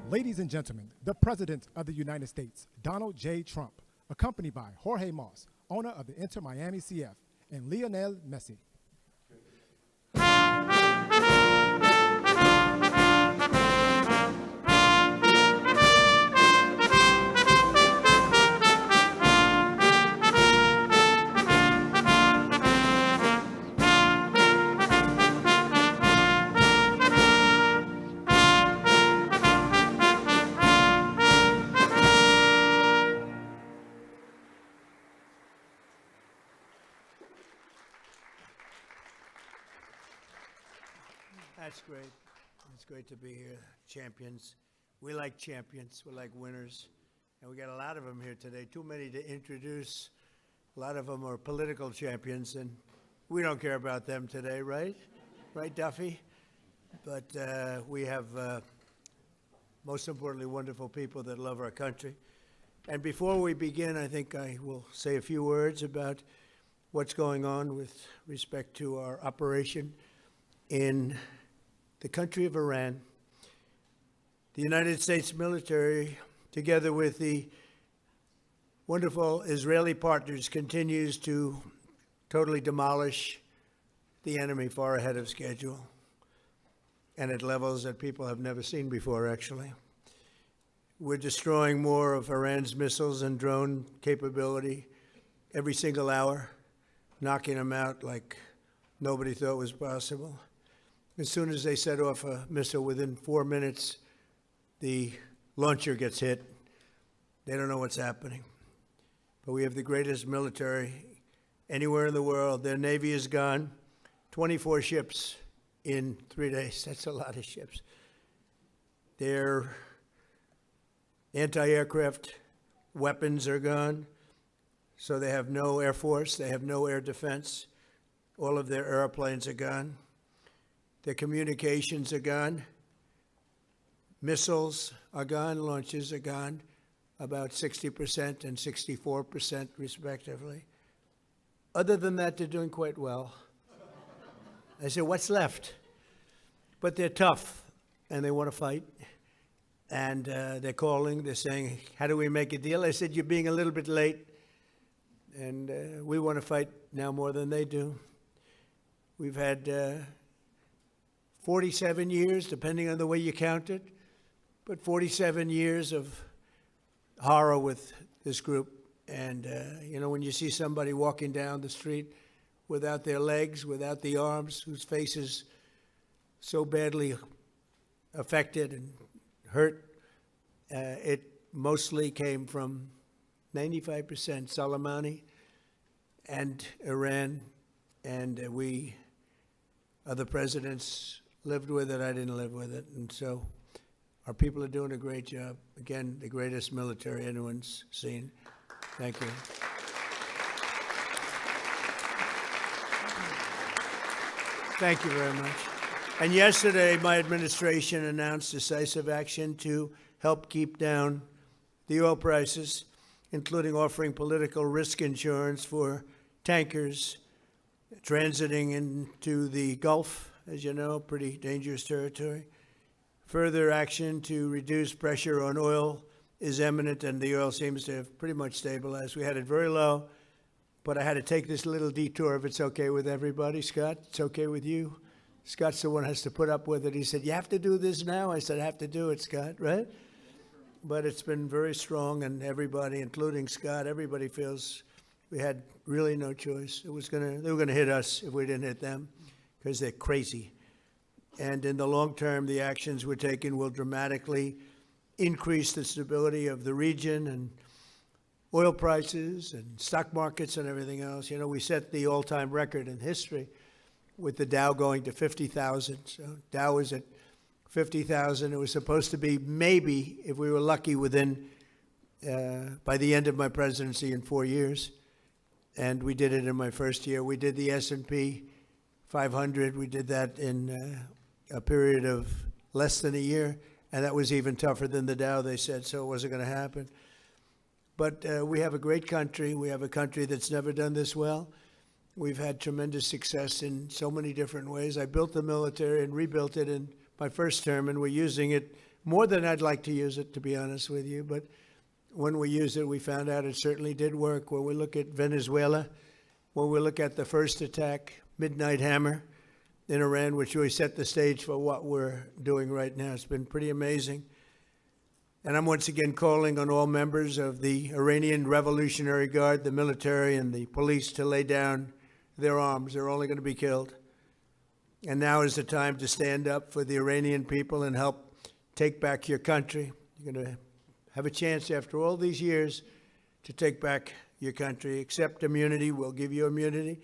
Ladies and gentlemen, the President of the United States, Donald J. Trump, accompanied by Jorge Mas, owner of the Inter Miami CF, and Lionel Messi. That's great. It's great to be here. Champions. We like champions. We like winners. And we got a lot of them here today. Too many to introduce. A lot of them are political champions, and we don't care about them today, right? Right, Duffy? But we have, most importantly, wonderful people that love our country. And before we begin, I think I will say a few words about what's going on with respect to our operation in the country of Iran. The United States military, together with the wonderful Israeli partners, continues to totally demolish the enemy far ahead of schedule and at levels that people have never seen before, actually. We're destroying more of Iran's missiles and drone capability every single hour, knocking them out like nobody thought was possible. As soon as they set off a missile, within 4 minutes, the launcher gets hit. They don't know what's happening. But we have the greatest military anywhere in the world. Their Navy is gone. 24 ships in 3 days. That's a lot of ships. Their anti-aircraft weapons are gone. So they have no air force. They have no air defense. All of their airplanes are gone. Their communications are gone. Missiles are gone. Launches are gone. About 60% and 64% respectively. Other than that, they're doing quite well. I said, what's left? But they're tough, and they want to fight. And they're calling. They're saying, how do we make a deal? I said, you're being a little bit late. And we want to fight now more than they do. We've had 47 years, depending on the way you count it, but 47 years of horror with this group. And, you know, when you see somebody walking down the street without their legs, without the arms, whose face is so badly affected and hurt, it mostly came from 95% Soleimani and Iran, and we, other presidents, lived with it. I didn't live with it. And so our people are doing a great job. Again, the greatest military anyone's seen. Thank you. Thank you very much. And yesterday, my administration announced decisive action to help keep down the oil prices, including offering political risk insurance for tankers transiting into the Gulf. As you know, pretty dangerous territory. Further action to reduce pressure on oil is imminent, and the oil seems to have pretty much stabilized. We had it very low, but I had to take this little detour if it's okay with everybody. Scott, it's okay with you? Scott's the one who has to put up with it. He said, you have to do this now? I said, I have to do it, Scott, right? But it's been very strong, and everybody, including Scott, everybody feels we had really no choice. They were going to hit us if we didn't hit them, because they're crazy. And in the long term, the actions we're taking will dramatically increase the stability of the region and oil prices and stock markets and everything else. You know, we set the all-time record in history with the Dow going to 50,000. So Dow is at 50,000. It was supposed to be maybe, if we were lucky, within, by the end of my presidency in 4 years. And we did it in my first year. We did the S&P 500. We did that in a period of less than a year, and that was even tougher than the Dow, they said, so it wasn't going to happen. But we have a great country. We have a country that's never done this well. We've had tremendous success in so many different ways. I built the military and rebuilt it in my first term, and we're using it more than I'd like to use it, to be honest with you. But when we used it, we found out it certainly did work. When we look at Venezuela, when we look at the first attack, Midnight Hammer in Iran, which really set the stage for what we're doing right now, it's been pretty amazing. And I'm once again calling on all members of the Iranian Revolutionary Guard, the military and the police, to lay down their arms. They're only going to be killed. And now is the time to stand up for the Iranian people and help take back your country. You're going to have a chance after all these years to take back your country. Accept immunity. We'll give you immunity.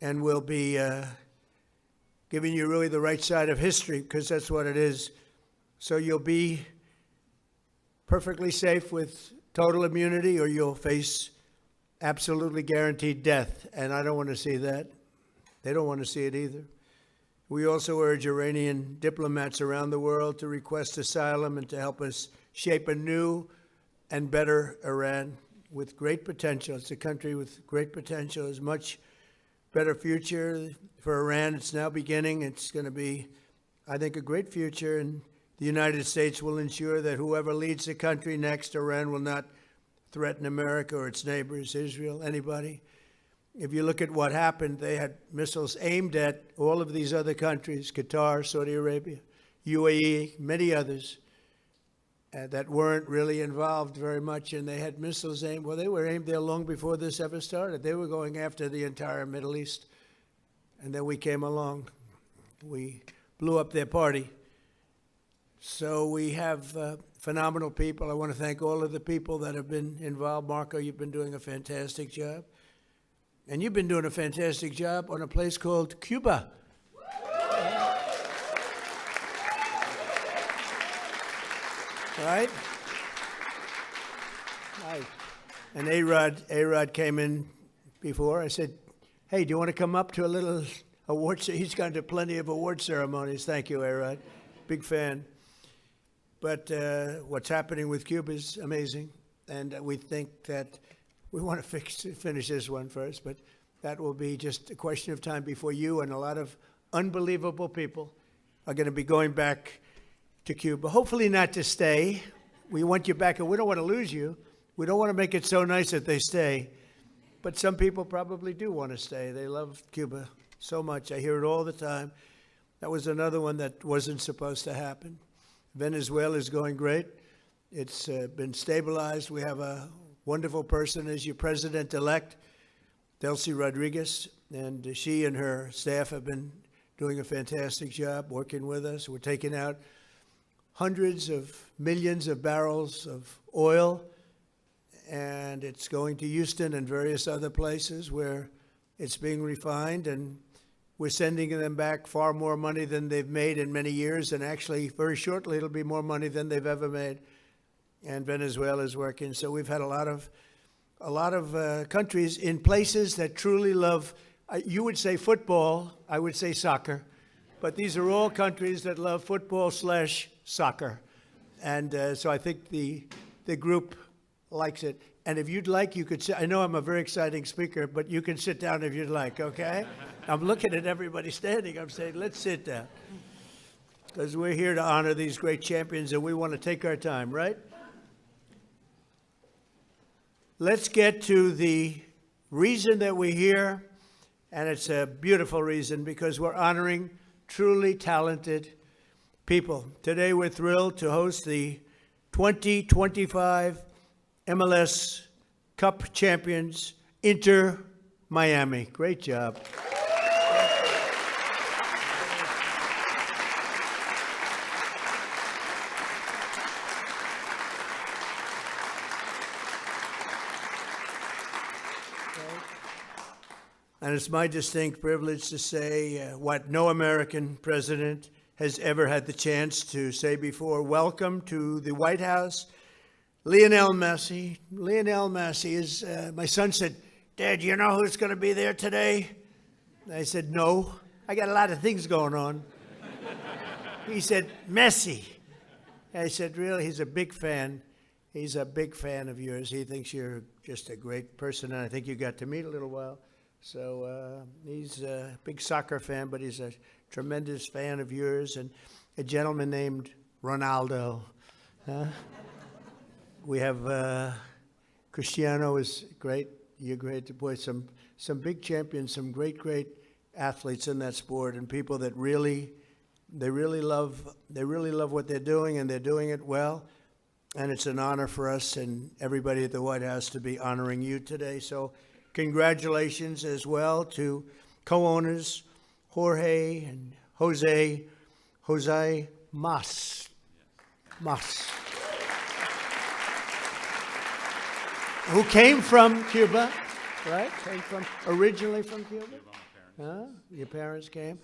And we'll be giving you really the right side of history, because that's what it is. So you'll be perfectly safe with total immunity, or you'll face absolutely guaranteed death. And I don't want to see that. They don't want to see it either. We also urge Iranian diplomats around the world to request asylum and to help us shape a new and better Iran with great potential. It's a country with great potential. There's much better future for Iran. It's now beginning. It's going to be, I think, a great future. And the United States will ensure that whoever leads the country next, Iran will not threaten America or its neighbors, Israel, anybody. If you look at what happened, they had missiles aimed at all of these other countries, Qatar, Saudi Arabia, UAE, many others, that weren't really involved very much, and they had missiles aimed. Well, they were aimed there long before this ever started. They were going after the entire Middle East. And then we came along. We blew up their party. So we have phenomenal people. I want to thank all of the people that have been involved. Marco, you've been doing a fantastic job. And you've been doing a fantastic job on a place called Cuba. Right? Right. And A-Rod came in before. I said, hey, do you want to come up to a little award? He's gone to plenty of award ceremonies. Thank you, A-Rod. Big fan. But what's happening with Cuba is amazing. And we think that we want to finish this one first, but that will be just a question of time before you and a lot of unbelievable people are going to be going back to Cuba. Hopefully not to stay. We want you back, and we don't want to lose you. We don't want to make it so nice that they stay. But some people probably do want to stay. They love Cuba so much. I hear it all the time. That was another one that wasn't supposed to happen. Venezuela is going great. It's been stabilized. We have a wonderful person as your president-elect, Delcy Rodriguez, and she and her staff have been doing a fantastic job working with us. We're taking out hundreds of millions of barrels of oil, and it's going to Houston and various other places where it's being refined, and we're sending them back far more money than they've made in many years, and actually very shortly it'll be more money than they've ever made. And Venezuela is working. So we've had a lot of countries in places that truly love, you would say football, I would say soccer, but these are all countries that love football/soccer. And so I think the group likes it. And if you'd like, you could sit. I know I'm a very exciting speaker, but you can sit down if you'd like, okay? I'm looking at everybody standing. I'm saying, let's sit down. Because we're here to honor these great champions, and we want to take our time, right? Let's get to the reason that we're here, and it's a beautiful reason because we're honoring truly talented people. Today we're thrilled to host the 2025 MLS Cup champions, Inter Miami. Great job. And it's my distinct privilege to say what no American president has ever had the chance to say before. Welcome to the White House, Lionel Messi. Lionel Messi is, my son said, Dad, you know who's going to be there today? And I said, no, I got a lot of things going on. He said, Messi. I said, really? He's a big fan. He's a big fan of yours. He thinks you're just a great person, and I think you got to meet a little while. So he's a big soccer fan, but he's a tremendous fan of yours. And a gentleman named Ronaldo. We have Cristiano is great. You're great. Boy, some big champions, some great athletes in that sport, and people that really love what they're doing, and they're doing it well. And it's an honor for us and everybody at the White House to be honoring you today. So congratulations as well to co-owners Jorge and Jose Mas. Who came from Cuba, right? Originally from Cuba? Huh? Your parents came?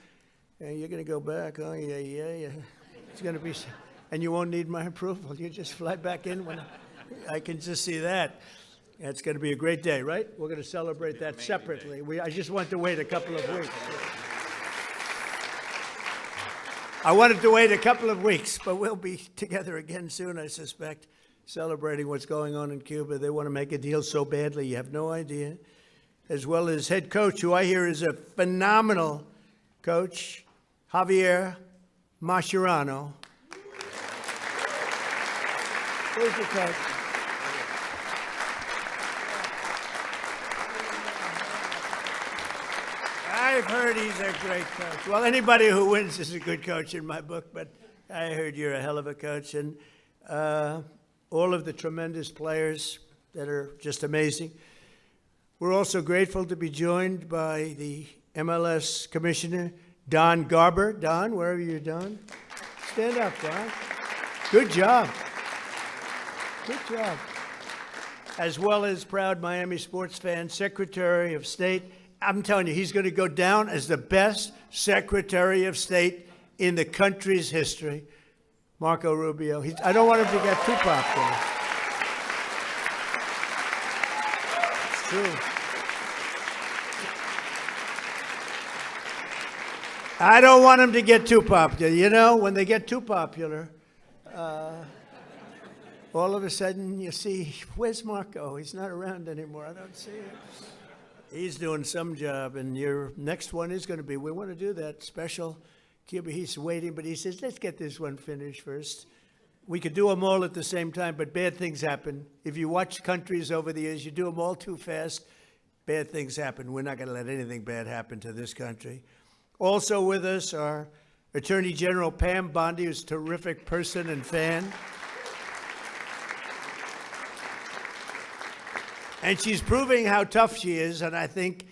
And you're going to go back, oh, yeah. It's going to be, and you won't need my approval. You just fly back in when I can just see that. It's going to be a great day, right? We're going to celebrate that separately. I just want to wait a couple of weeks. I wanted to wait a couple of weeks, but we'll be together again soon, I suspect, celebrating what's going on in Cuba. They want to make a deal so badly, you have no idea. As well as head coach, who I hear is a phenomenal coach, Javier Mascherano. Where's your coach? I've heard he's a great coach. Well, anybody who wins is a good coach in my book, but I heard you're a hell of a coach. And all of the tremendous players that are just amazing. We're also grateful to be joined by the MLS Commissioner, Don Garber. Don, wherever you're, Don. Stand up, Don. Good job. Good job. As well as proud Miami sports fan, Secretary of State. I'm telling you, he's going to go down as the best Secretary of State in the country's history, Marco Rubio. I don't want him to get too popular. It's true. I don't want him to get too popular. You know, when they get too popular, all of a sudden you see, where's Marco? He's not around anymore. I don't see him. He's doing some job, and your next one is going to be, we want to do that special Cuba. He's waiting, but he says, let's get this one finished first. We could do them all at the same time, but bad things happen. If you watch countries over the years, you do them all too fast, bad things happen. We're not going to let anything bad happen to this country. Also with us are Attorney General Pam Bondi, who's a terrific person and fan. And she's proving how tough she is, and I think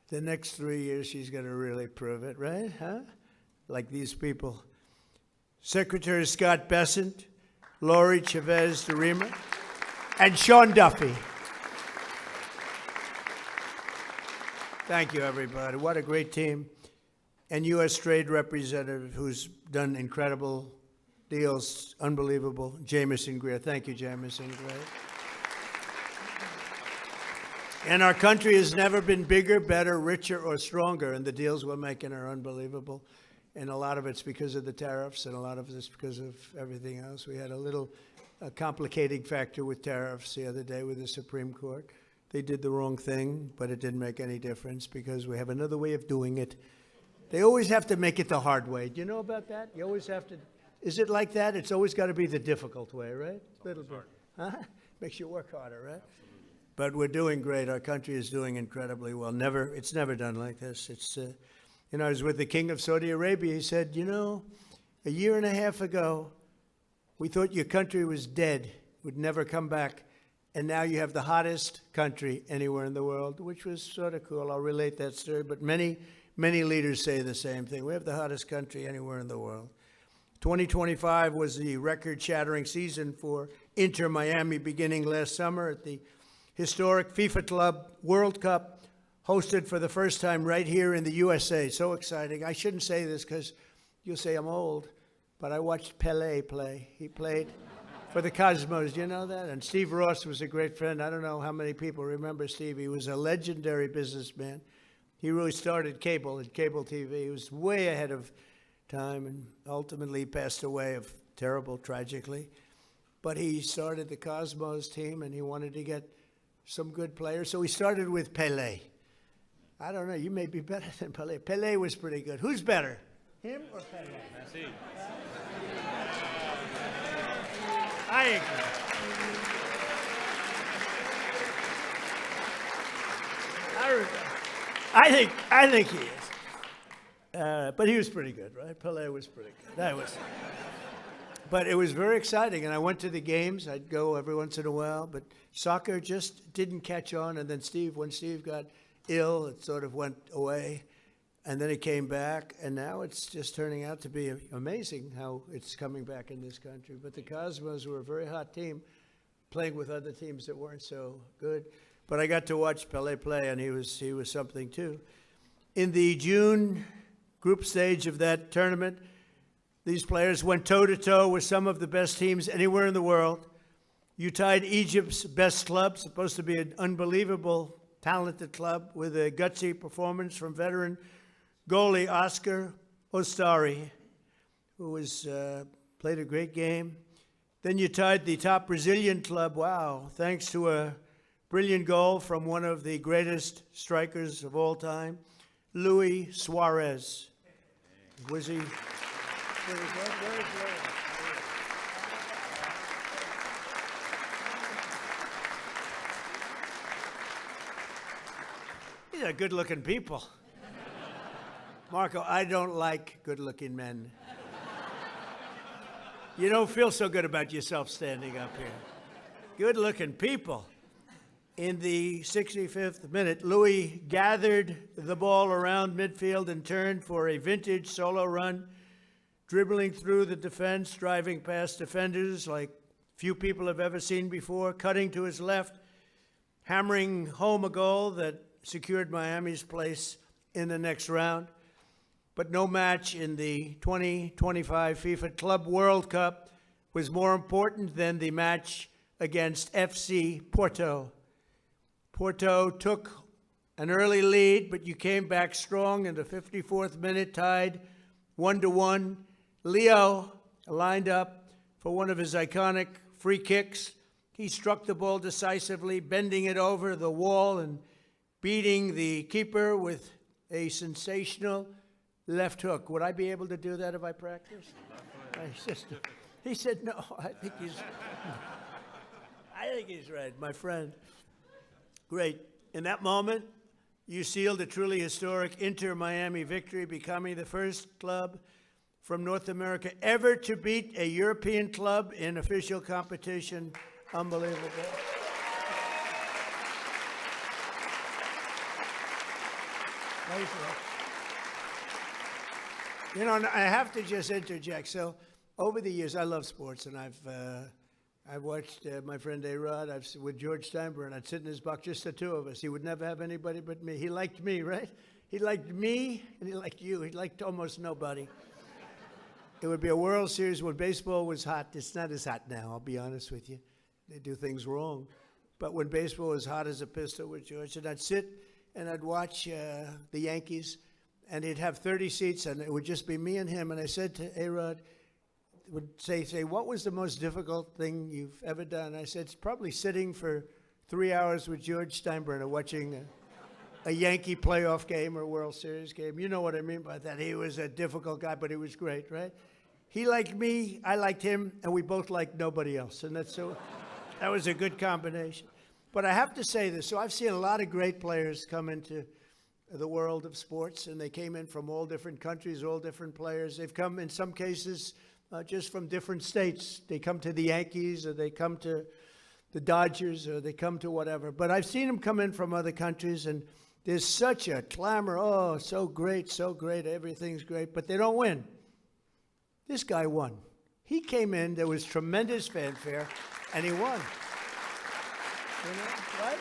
the next 3 years she's going to really prove it, right? Huh? Like these people. Secretary Scott Bessent, Lori Chavez de Rima, and Sean Duffy. Thank you, everybody. What a great team. And U.S. Trade Representative, who's done incredible deals, unbelievable, Jamison Greer. Thank you, Jamison Greer. And our country has never been bigger, better, richer, or stronger, and the deals we're making are unbelievable. And a lot of it's because of the tariffs, and a lot of it's because of everything else. We had a little complicating factor with tariffs the other day with the Supreme Court. They did the wrong thing, but it didn't make any difference because we have another way of doing it. They always have to make it the hard way. Do you know about that? You always have to. Is it like that? It's always got to be the difficult way, right? A little bit. Huh? Makes you work harder, right? But we're doing great. Our country is doing incredibly well. It's never done like this. I was with the King of Saudi Arabia. He said, a year and a half ago, we thought your country was dead, would never come back. And now you have the hottest country anywhere in the world, which was sort of cool. I'll relate that story. But many leaders say the same thing. We have the hottest country anywhere in the world. 2025 was the record-shattering season for Inter Miami, beginning last summer at the historic FIFA Club World Cup, hosted for the first time right here in the USA. So exciting. I shouldn't say this because you'll say I'm old, but I watched Pelé play. He played for the Cosmos. Do you know that? And Steve Ross was a great friend. I don't know how many people remember Steve. He was a legendary businessman. He really started cable TV. He was way ahead of time and ultimately passed away tragically. but he started the Cosmos team, and he wanted to get some good players. So he started with Pelé. I don't know, you may be better than Pelé. Pelé was pretty good. Who's better, him or Pelé? Messi. I agree. I think he is. But he was pretty good, right? Pelé was pretty good. But it was very exciting, and I went to the games. I'd go every once in a while, but soccer just didn't catch on. And then when Steve got ill, it sort of went away, and then it came back, and now it's just turning out to be amazing how it's coming back in this country. But the Cosmos were a very hot team, playing with other teams that weren't so good. But I got to watch Pelé play, and he was something too. In the June group stage of that tournament, these players went toe-to-toe with some of the best teams anywhere in the world. You tied Egypt's best club, supposed to be an unbelievable, talented club, with a gutsy performance from veteran goalie Oscar Ostari, who played a great game. Then you tied the top Brazilian club, wow, thanks to a brilliant goal from one of the greatest strikers of all time, Luis Suarez. Was he? These are good-looking people. Marco, I don't like good-looking men. You don't feel so good about yourself standing up here. Good-looking people. In the 65th minute, Louis gathered the ball around midfield and turned for a vintage solo run, dribbling through the defense, driving past defenders like few people have ever seen before, cutting to his left, hammering home a goal that secured Miami's place in the next round. But no match in the 2025 FIFA Club World Cup was more important than the match against FC Porto. Porto took an early lead, but you came back strong in the 54th minute, tied 1-1. Leo lined up for one of his iconic free kicks. He struck the ball decisively, bending it over the wall and beating the keeper with a sensational left hook. Would I be able to do that if I practiced? He said, no, I think he's right, my friend. Great. In that moment, you sealed a truly historic Inter-Miami victory, becoming the first club from North America ever to beat a European club in official competition. Unbelievable. You know, I have to just interject. So over the years, I love sports, and I've watched my friend A-Rod with George Steinbrenner. I'd sit in his box, just the two of us. He would never have anybody but me. He liked me, right? He liked me, and he liked you. He liked almost nobody. It would be a World Series when baseball was hot. It's not as hot now, I'll be honest with you. They do things wrong. But when baseball was hot as a pistol with George, and I'd sit and I'd watch the Yankees, and he'd have 30 seats, and it would just be me and him. And I said to A-Rod, would say, what was the most difficult thing you've ever done? I said, it's probably sitting for 3 hours with George Steinbrenner watching a Yankee playoff game or World Series game. You know what I mean by that. He was a difficult guy, but he was great, right? He liked me, I liked him, and we both liked nobody else. And that was a good combination. But I have to say this. So I've seen a lot of great players come into the world of sports, and they came in from all different countries, all different players. They've come, in some cases, just from different states. They come to the Yankees, or they come to the Dodgers, or they come to whatever. But I've seen them come in from other countries, and there's such a clamor. Oh, so great, everything's great. But they don't win. This guy won. He came in, there was tremendous fanfare, and he won. You know, right?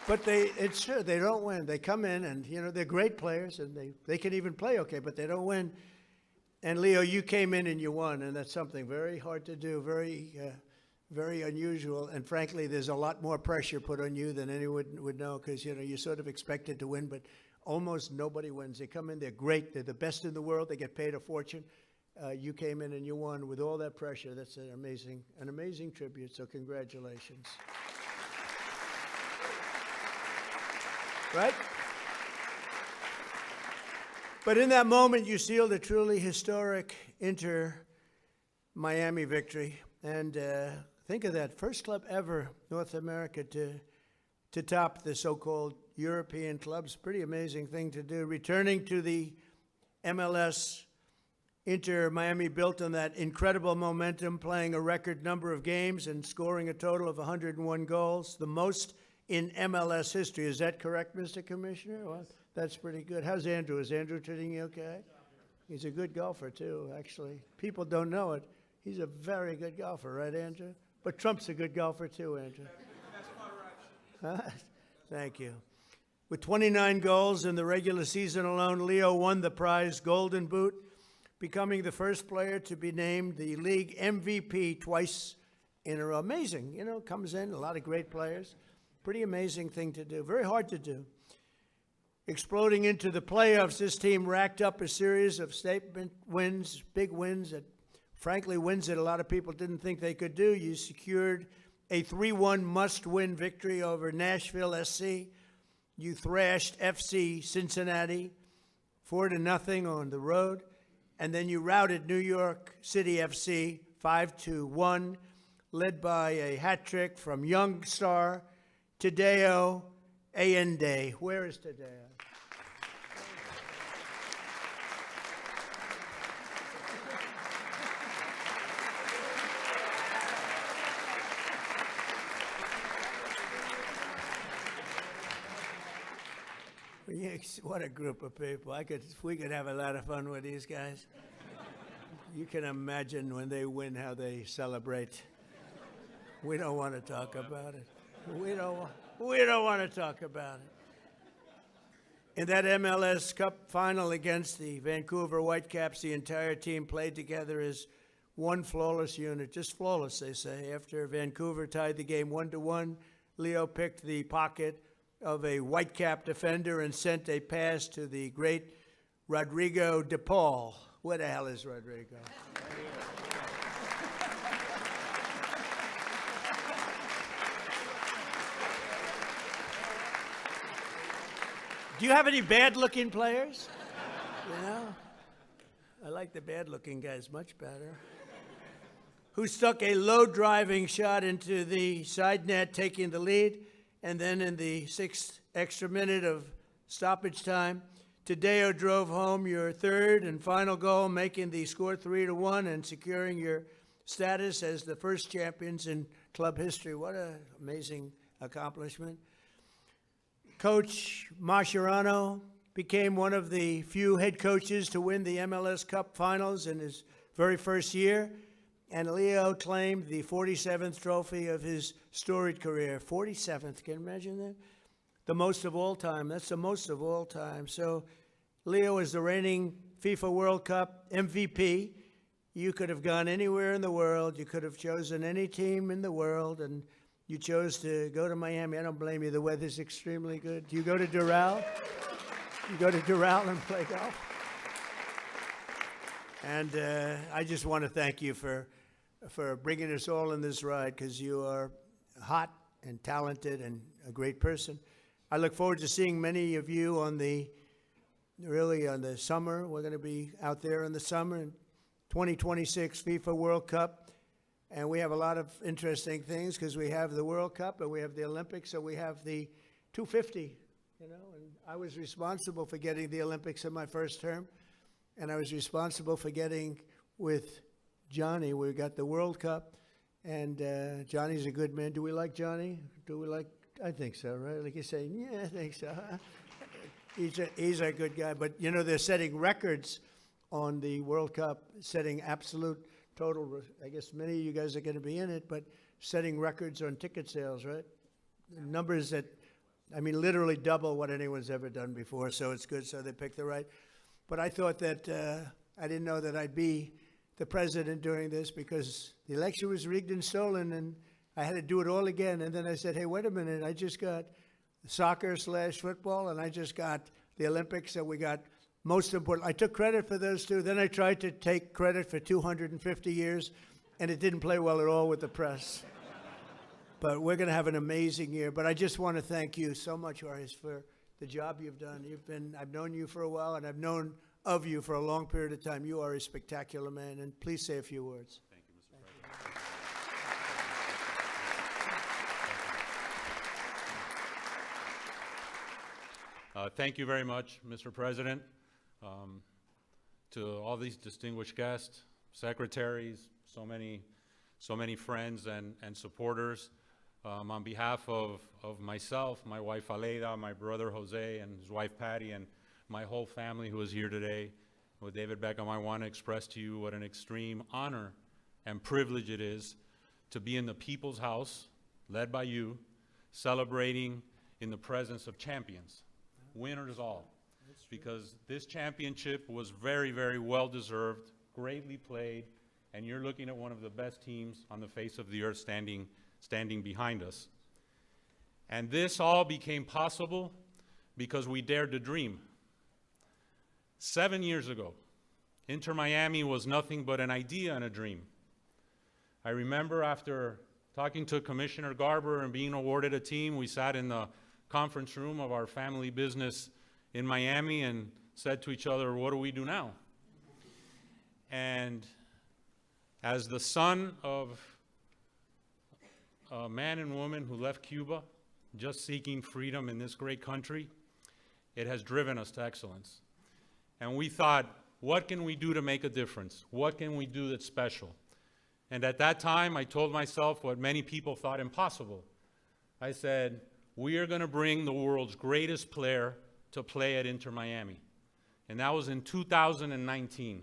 But it's true, they don't win. They come in and, you know, they're great players and they can even play okay, but they don't win. And Leo, you came in and you won, and that's something very hard to do, very unusual. And frankly, there's a lot more pressure put on you than anyone would know, because, you know, you're sort of expected to win, but almost nobody wins. They come in, they're great, they're the best in the world, they get paid a fortune. You came in and you won with all that pressure. That's an amazing tribute, so congratulations. Right? But in that moment, you sealed a truly historic Inter-Miami victory. And think of that, first club ever, North America, to top the so-called European clubs. Pretty amazing thing to do. Returning to the MLS, Inter-Miami built on that incredible momentum, playing a record number of games and scoring a total of 101 goals, the most in MLS history. Is that correct, Mr. Commissioner? Well, that's pretty good. How's Andrew? Is Andrew treating you okay? He's a good golfer, too, actually. People don't know it. He's a very good golfer, right, Andrew? But Trump's a good golfer, too, Andrew. That's right. Thank you. With 29 goals in the regular season alone, Leo won the prize Golden Boot, becoming the first player to be named the league MVP twice in a row. Amazing, you know, comes in, a lot of great players. Pretty amazing thing to do, very hard to do. Exploding into the playoffs, this team racked up a series of statement wins, big wins, that frankly wins that a lot of people didn't think they could do. You secured a 3-1 must-win victory over Nashville SC. You thrashed FC Cincinnati 4-0 on the road. And then you routed New York City FC 5-1, led by a hat trick from young star Tadeo Allende. Where is Tadeo? What a group of people. We could have a lot of fun with these guys. You can imagine when they win how they celebrate. We don't want to talk about it. We don't want to talk about it. In that MLS Cup final against the Vancouver Whitecaps, the entire team played together as one flawless unit. Just flawless, they say. After Vancouver tied the game 1-1, Leo picked the pocket of a Whitecap defender and sent a pass to the great Rodrigo de Paul. Where the hell is Rodrigo? Do you have any bad-looking players? You know? I like the bad-looking guys much better. Who stuck a low-driving shot into the side net, taking the lead. And then in the 6th extra minute of stoppage time, Tadeo drove home your third and final goal, making the score 3-1 and securing your status as the first champions in club history. What an amazing accomplishment. Coach Mascherano became one of the few head coaches to win the MLS Cup finals in his very first year. And Leo claimed the 47th trophy of his storied career. 47th, can you imagine that? The most of all time. That's the most of all time. So Leo is the reigning FIFA World Cup MVP. You could have gone anywhere in the world. You could have chosen any team in the world, and you chose to go to Miami. I don't blame you. The weather's extremely good. Do you go to Doral? You go to Doral and play golf? And I just want to thank you for bringing us all in this ride, because you are hot and talented and a great person. I look forward to seeing many of you on the summer. We're going to be out there in the summer in 2026 FIFA World Cup. And we have a lot of interesting things, because we have the World Cup and we have the Olympics, so we have the 250, you know. And I was responsible for getting the Olympics in my first term. And I was responsible for getting with Johnny. We got the World Cup, and Johnny's a good man. Do we like Johnny? I think so, right? Like you say, yeah, I think so. He's a good guy. But, you know, they're setting records on the World Cup, setting absolute total. I guess many of you guys are going to be in it, but setting records on ticket sales, right? Numbers that, I mean, literally double what anyone's ever done before. So it's good. So they picked the right. But I thought that I didn't know that I'd be the president during this, because the election was rigged and stolen, and I had to do it all again. And then I said, hey, wait a minute. I just got soccer/football, and I just got the Olympics, and we got most important. I took credit for those two. Then I tried to take credit for 250 years, and it didn't play well at all with the press. But we're going to have an amazing year. But I just want to thank you so much, Jorge, for the job you've done. I've known you for a while, and I've known of you for a long period of time. You are a spectacular man, and please say a few words. Thank you, Mr. President. Thank you very much, Mr. President. To all these distinguished guests, secretaries, so many friends and supporters. On behalf of myself, my wife Aleida, my brother Jose, and his wife Patty, and my whole family who is here today, with David Beckham, I want to express to you what an extreme honor and privilege it is to be in the People's House, led by you, celebrating in the presence of champions, winners all. Because this championship was very, very well deserved, greatly played, and you're looking at one of the best teams on the face of the earth standing behind us. And this all became possible because we dared to dream. 7 years ago, Inter Miami was nothing but an idea and a dream. I remember after talking to Commissioner Garber and being awarded a team, we sat in the conference room of our family business in Miami and said to each other, what do we do now? And as the son of a man and woman who left Cuba, just seeking freedom in this great country, it has driven us to excellence. And we thought, what can we do to make a difference? What can we do that's special? And at that time, I told myself what many people thought impossible. I said, we are going to bring the world's greatest player to play at Inter Miami. And that was in 2019.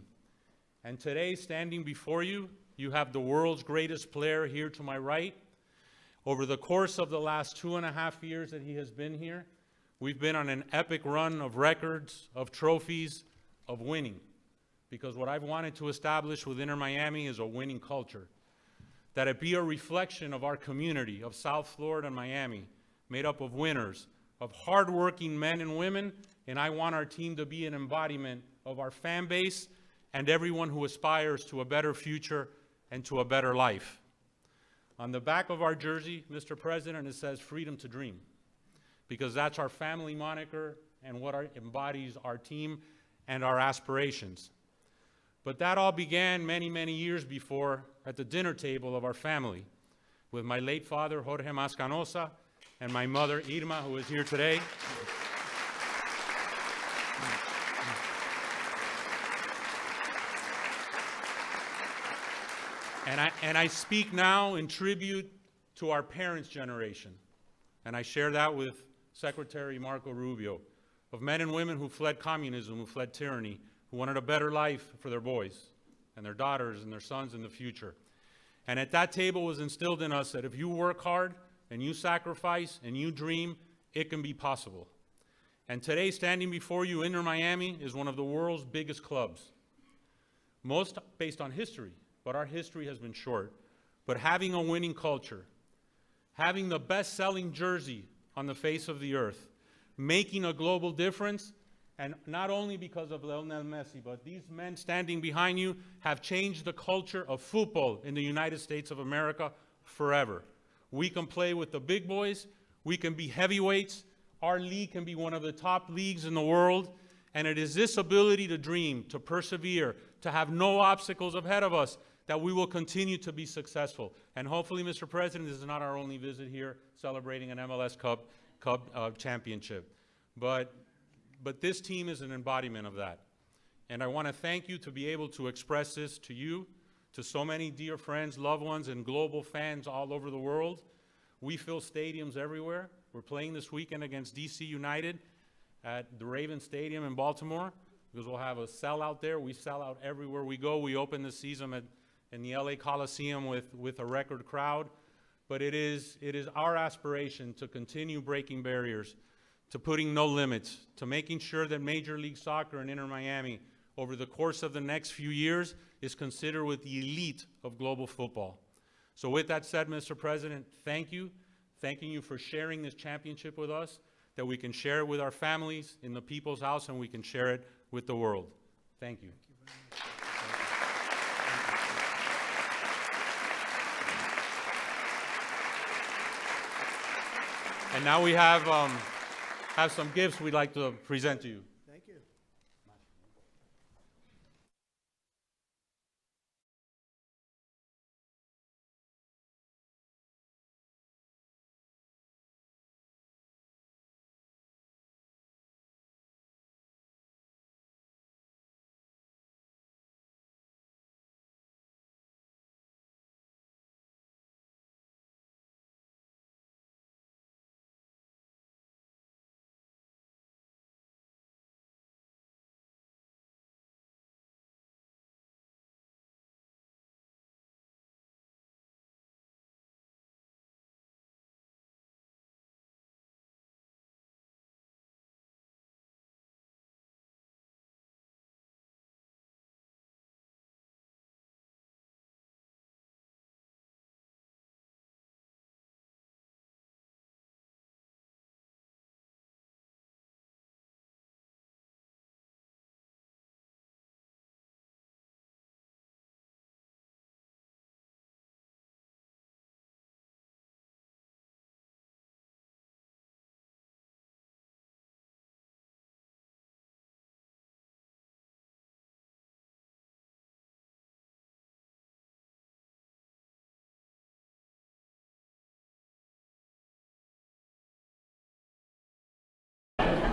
And today, standing before you, you have the world's greatest player here to my right. Over the course of the last 2.5 years that he has been here, we've been on an epic run of records, of trophies, of winning. Because what I've wanted to establish with Inter Miami is a winning culture. That it be a reflection of our community of South Florida and Miami, made up of winners, of hardworking men and women, and I want our team to be an embodiment of our fan base and everyone who aspires to a better future and to a better life. On the back of our jersey, Mr. President, it says freedom to dream, because that's our family moniker and what embodies our team and our aspirations. But that all began many, many years before at the dinner table of our family with my late father, Jorge Mas, and my mother, Irma, who is here today. And I speak now in tribute to our parents' generation. And I share that with Secretary Marco Rubio, of men and women who fled communism, who fled tyranny, who wanted a better life for their boys and their daughters and their sons in the future. And at that table was instilled in us that if you work hard and you sacrifice and you dream, it can be possible. And today, standing before you, Inter Miami is one of the world's biggest clubs. Most based on history, but our history has been short. But having a winning culture, having the best-selling jersey on the face of the earth, making a global difference, and not only because of Lionel Messi, but these men standing behind you have changed the culture of football in the United States of America forever. We can play with the big boys, we can be heavyweights, our league can be one of the top leagues in the world, and it is this ability to dream, to persevere, to have no obstacles ahead of us that we will continue to be successful. And hopefully, Mr. President, this is not our only visit here celebrating an MLS Cup championship. But this team is an embodiment of that. And I want to thank you to be able to express this to you, to so many dear friends, loved ones, and global fans all over the world. We fill stadiums everywhere. We're playing this weekend against DC United at the Ravens Stadium in Baltimore, because we'll have a sellout there. We sell out everywhere we go. We open the season in the LA Coliseum with a record crowd. But it is our aspiration to continue breaking barriers, to putting no limits, to making sure that Major League Soccer in Inter Miami over the course of the next few years is considered with the elite of global football. So with that said, Mr. President, thank you. Thanking you for sharing this championship with us. that we can share it with our families in the people's house, and we can share it with the world. Thank you. And now we have some gifts we'd like to present to you. Thank you.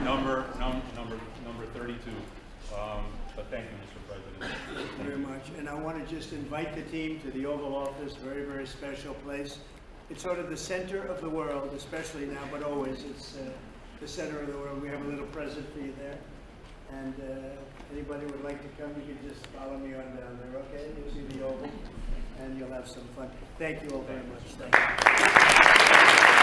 Number 32. But thank you, Mr. President. Thank you very much. And I want to just invite the team to the Oval Office, very, very special place. It's sort of the center of the world, especially now, but always. It's the center of the world. We have a little present for you there. And anybody would like to come, you can just follow me on down there, okay? You'll see the Oval, and you'll have some fun. Thank you all very much. Thank you.